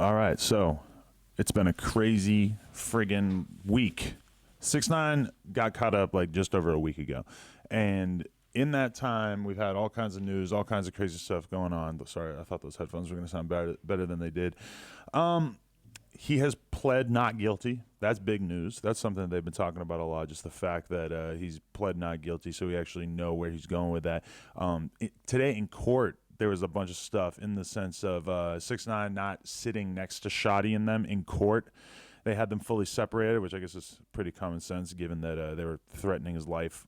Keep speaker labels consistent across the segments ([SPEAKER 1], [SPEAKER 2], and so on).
[SPEAKER 1] All right, so it's been a crazy friggin' week. 6ix9ine got caught up like just over a week ago, and in that time we've had all kinds of news, all kinds of crazy stuff going on. Sorry, I thought those headphones were going to sound better than they did. He has pled not guilty. That's big news. That's something that they've been talking about a lot, just the fact that he's pled not guilty, so we actually know where he's going with that. Today in court, there was a bunch of stuff in the sense of 6ix9ine not sitting next to Shotty and them in court. They had them fully separated, which I guess is pretty common sense given that they were threatening his life,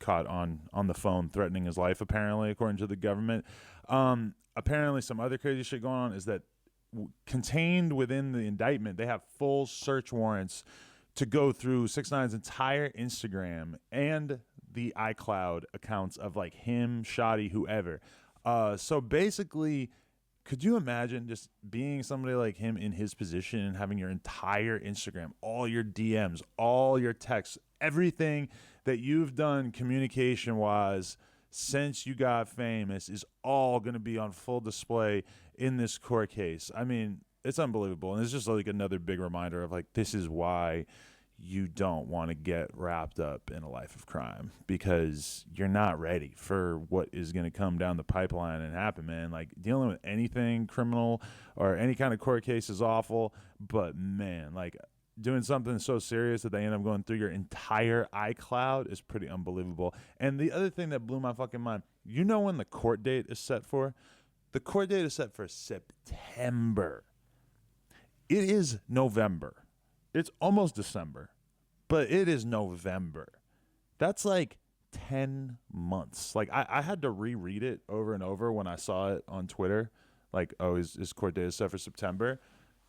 [SPEAKER 1] caught on the phone threatening his life, apparently, according to the government. Apparently, some other crazy shit going on is that contained within the indictment, they have full search warrants to go through 6ix9ine's entire Instagram and the iCloud accounts of like him, Shotty, whoever. So basically, could you imagine just being somebody like him in his position and having your entire Instagram, all your DMs, all your texts, everything that you've done communication-wise since you got famous is all going to be on full display in this court case? I mean, it's unbelievable. And it's just like another big reminder of like, this is why you don't want to get wrapped up in a life of crime, because you're not ready for what is going to come down the pipeline and happen, man. Like, dealing with anything criminal or any kind of court case is awful, but man, like, doing something so serious that they end up going through your entire iCloud is pretty unbelievable. And the other thing that blew my fucking mind, you know when the court date is set for? The court date is set for September. It is November. It's almost December, but it is November. That's like 10 months. Like, I had to reread it over and over when I saw it on Twitter. Like, oh, his court date is set for September.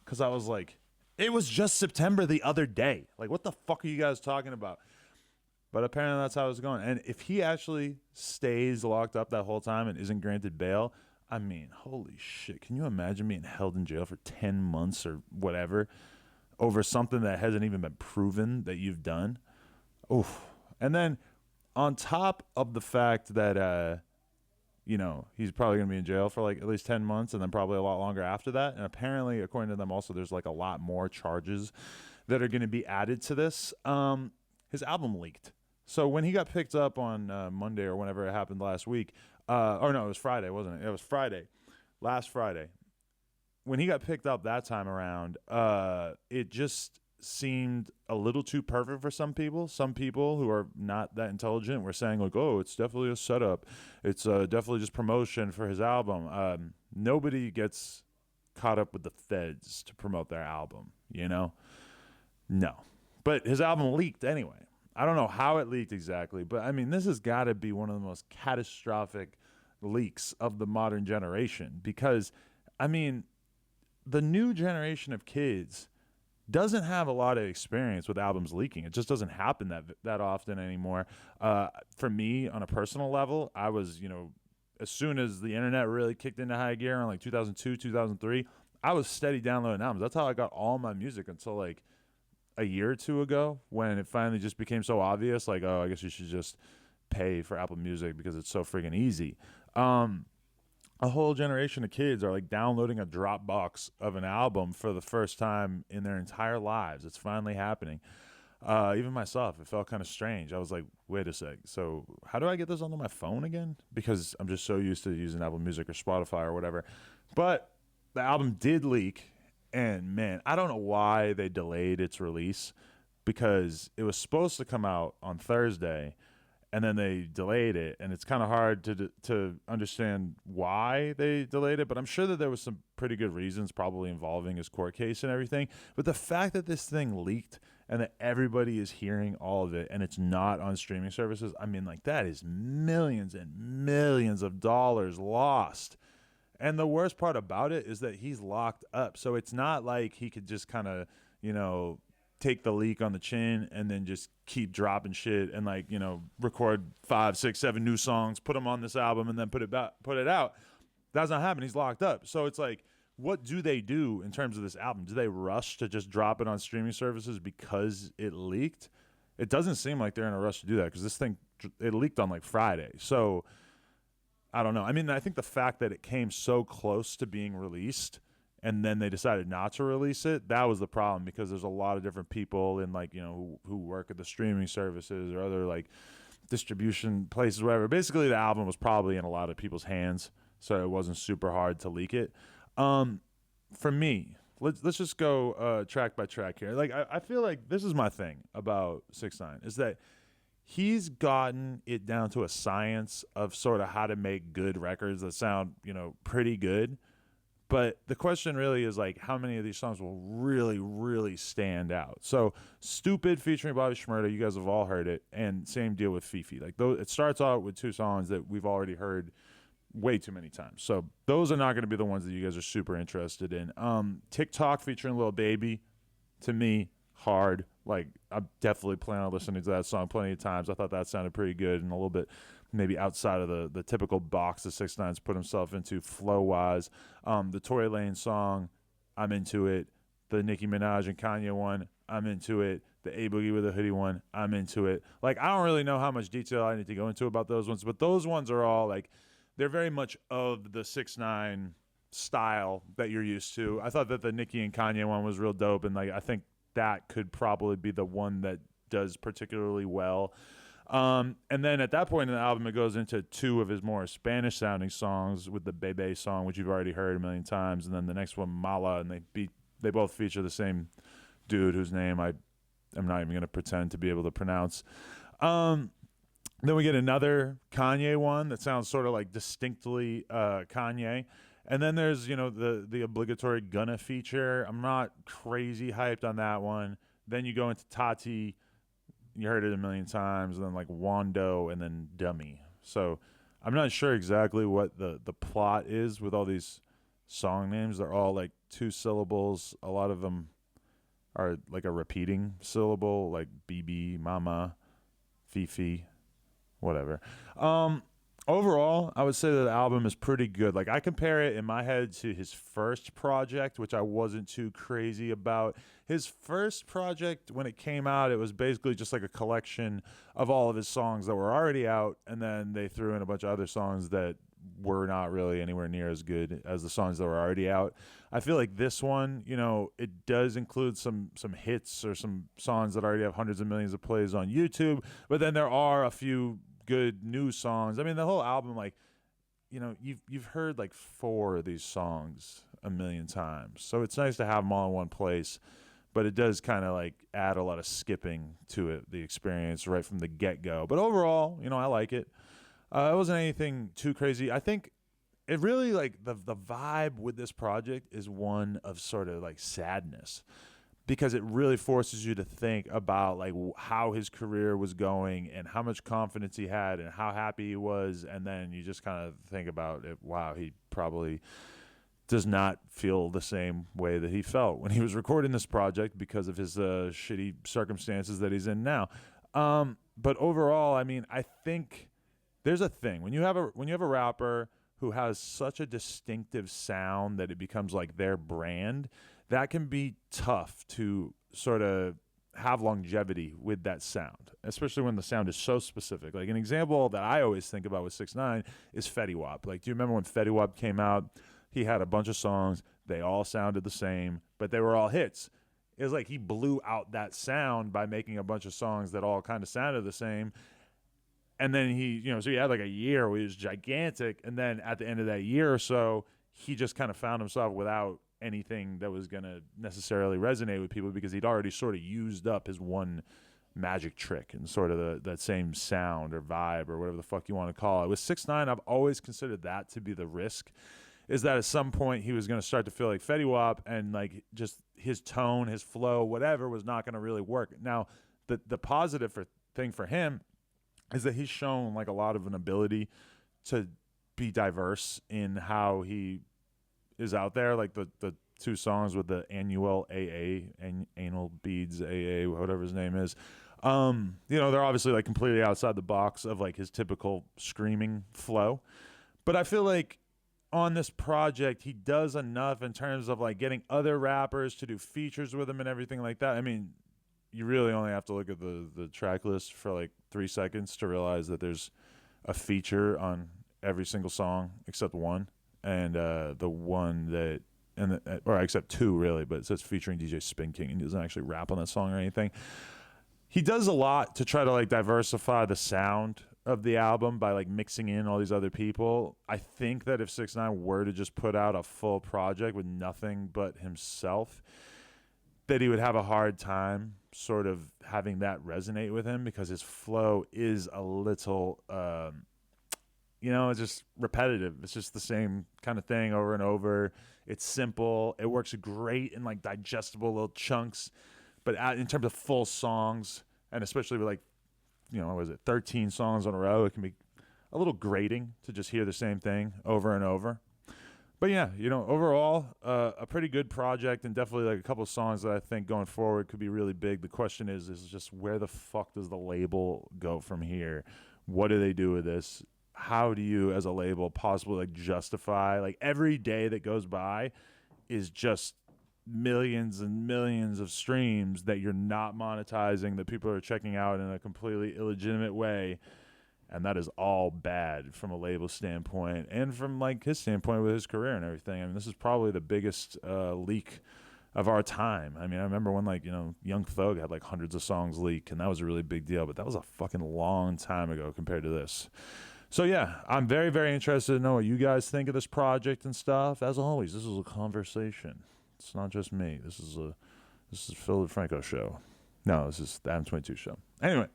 [SPEAKER 1] Because I was like, it was just September the other day. Like, what the fuck are you guys talking about? But apparently that's how it's going. And if he actually stays locked up that whole time and isn't granted bail, I mean, holy shit. Can you imagine being held in jail for 10 months or whatever over something that hasn't even been proven that you've done? Oof. And then on top of the fact that, you know, he's probably going to be in jail for like at least 10 months and then probably a lot longer after that. And apparently, according to them also, there's like a lot more charges that are going to be added to this. His album leaked. So when he got picked up on Monday or whenever it happened last week, or no, it was Friday, wasn't it? It was Friday, last Friday. When he got picked up that time around, it just seemed a little too perfect for some people. Some people who are not that intelligent were saying like, oh, it's definitely a setup. It's definitely just promotion for his album. Nobody gets caught up with the feds to promote their album, you know? No. But his album leaked anyway. I don't know how it leaked exactly, but I mean, this has got to be one of the most catastrophic leaks of the modern generation, because, I mean, the new generation of kids doesn't have a lot of experience with albums leaking. It just doesn't happen that often anymore. For me, on a personal level, I was, you know, as soon as the internet really kicked into high gear in like 2002, 2003, I was steady downloading albums. That's how I got all my music until like a year or two ago, when it finally just became so obvious, like, oh, I guess you should just pay for Apple Music because it's so friggin' easy. A whole generation of kids are like downloading a Dropbox of an album for the first time in their entire lives. It's finally happening. Even myself, it felt kind of strange. I was like, wait a sec. So how do I get this onto my phone again? Because I'm just so used to using Apple Music or Spotify or whatever. But the album did leak. And man, I don't know why they delayed its release, because it was supposed to come out on Thursday, and then they delayed it, and it's kind of hard to understand why they delayed it, but I'm sure that there was some pretty good reasons, probably involving his court case and everything. But the fact that this thing leaked and that everybody is hearing all of it and it's not on streaming services, I mean, like, that is millions and millions of dollars lost. And the worst part about it is that he's locked up. So it's not like he could just kind of, you know, take the leak on the chin and then just keep dropping shit and, like, you know, record 5, 6, 7 new songs, put them on this album, and then put it out. That's not happening. He's locked up. So it's like, what do they do in terms of this album? Do they rush to just drop it on streaming services because it leaked? It doesn't seem like they're in a rush to do that, because this thing, it leaked on like Friday. So I don't know. I mean, I think the fact that it came so close to being released and then they decided not to release it. That was the problem, because there's a lot of different people in, like, who work at the streaming services or other like distribution places, whatever. Basically, the album was probably in a lot of people's hands, so it wasn't super hard to leak it. For me, let's just go track by track here. Like, I feel like this is my thing about 6ix9ine, is that he's gotten it down to a science of sort of how to make good records that sound, pretty good. But the question really is, like, how many of these songs will really, really stand out? So, Stupid featuring Bobby Shmurda, you guys have all heard it, and same deal with Fifi. Like, it starts out with two songs that we've already heard way too many times. So those are not going to be the ones that you guys are super interested in. TikTok featuring Lil Baby, to me, hard. Like, I definitely plan on listening to that song plenty of times. I thought that sounded pretty good and a little bit maybe outside of the typical box that 6ix9ine's put himself into flow-wise. The Tory Lanez song, I'm into it. The Nicki Minaj and Kanye one, I'm into it. The A Boogie with a Hoodie one, I'm into it. Like, I don't really know how much detail I need to go into about those ones, but those ones are all, like, they're very much of the 6ix9ine style that you're used to. I thought that the Nicki and Kanye one was real dope, and, like, I think that could probably be the one that does particularly well. And then at that point in the album, it goes into two of his more Spanish-sounding songs with the Bebe song, which you've already heard a million times, and then the next one, Mala, and they both feature the same dude whose name I'm not even going to pretend to be able to pronounce. Then we get another Kanye one that sounds sort of like distinctly Kanye. And then there's, the obligatory Gunna feature. I'm not crazy hyped on that one. Then you go into Tati. You heard it a million times. And then, like, Wando, and then Dummy. So I'm not sure exactly what the plot is with all these song names. They're all, like, 2 syllables. A lot of them are, like, a repeating syllable, like BB, Mama, Fifi, whatever. Overall, I would say that the album is pretty good. Like, I compare it in my head to his first project, which I wasn't too crazy about. His first project, when it came out, it was basically just like a collection of all of his songs that were already out, and then they threw in a bunch of other songs that were not really anywhere near as good as the songs that were already out. I feel like this one, it does include some hits or some songs that already have hundreds of millions of plays on YouTube, but then there are a few good new songs. I mean, the whole album, like, you've heard like 4 of these songs a million times, so it's nice to have them all in one place. But it does kind of like add a lot of skipping to it, the experience right from the get-go. But overall, I like it. It wasn't anything too crazy. I think it really, like, the vibe with this project is one of sort of like sadness, because it really forces you to think about, like, how his career was going and how much confidence he had and how happy he was. And then you just kind of think about it. Wow, he probably does not feel the same way that he felt when he was recording this project because of his shitty circumstances that he's in now. But overall, I mean, I think there's a thing when you have a rapper who has such a distinctive sound that it becomes like their brand, that can be tough to sort of have longevity with that sound, especially when the sound is so specific. Like, an example that I always think about with 6ix9ine is Fetty Wap. Like, do you remember when Fetty Wap came out? He had a bunch of songs. They all sounded the same, but they were all hits. It was like he blew out that sound by making a bunch of songs that all kind of sounded the same. And then so he had like a year where he was gigantic. And then at the end of that year or so, he just kind of found himself without anything that was going to necessarily resonate with people, because he'd already sort of used up his one magic trick and sort of that same sound or vibe or whatever the fuck you want to call it. With 6ix9ine, I've always considered that to be the risk, is that at some point he was going to start to feel like Fetty Wap, and like just his tone, his flow, whatever was not going to really work. Now, the positive thing for him is that he's shown like a lot of an ability to be diverse in how he is out there. Like the 2 songs with the Annual AA, Anal Beads AA, whatever his name is. They're obviously like completely outside the box of like his typical screaming flow. But I feel like on this project, he does enough in terms of like getting other rappers to do features with him and everything like that. I mean, you really only have to look at the track list for like 3 seconds to realize that there's a feature on every single song except one. And the one that and or except 2 really, but it says featuring DJ Spin King, and he doesn't actually rap on that song or anything. He does a lot to try to like diversify the sound of the album by like mixing in all these other people. I think that if 6ix9ine were to just put out a full project with nothing but himself, that he would have a hard time sort of having that resonate with him, because his flow is a little it's just repetitive. It's just the same kind of thing over and over. It's simple. It works great in like digestible little chunks, but in terms of full songs, and especially with like, what was it, 13 songs in a row, it can be a little grating to just hear the same thing over and over. But yeah, overall, a pretty good project, and definitely like a couple of songs that I think going forward could be really big. The question is just where the fuck does the label go from here? What do they do with this? How do you, as a label, possibly like justify, like every day that goes by is just millions and millions of streams that you're not monetizing, that people are checking out in a completely illegitimate way, and that is all bad from a label standpoint and from like his standpoint with his career and everything. I mean, this is probably the biggest leak of our time. I mean, I remember when like Young Thug had like hundreds of songs leak, and that was a really big deal, but that was a fucking long time ago compared to this. So yeah, I'm very, very interested to know what you guys think of this project and stuff. As always, this is a conversation. It's not just me. This is Phil DeFranco show. No, this is the Adam22 show. Anyway,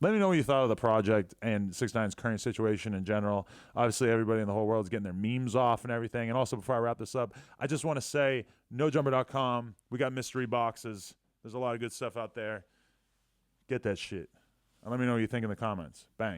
[SPEAKER 1] let me know what you thought of the project and 6ix9ine's current situation in general. Obviously, everybody in the whole world is getting their memes off and everything. And also, before I wrap this up, I just want to say, nojumper.com. We got mystery boxes. There's a lot of good stuff out there. Get that shit. And let me know what you think in the comments. Bang.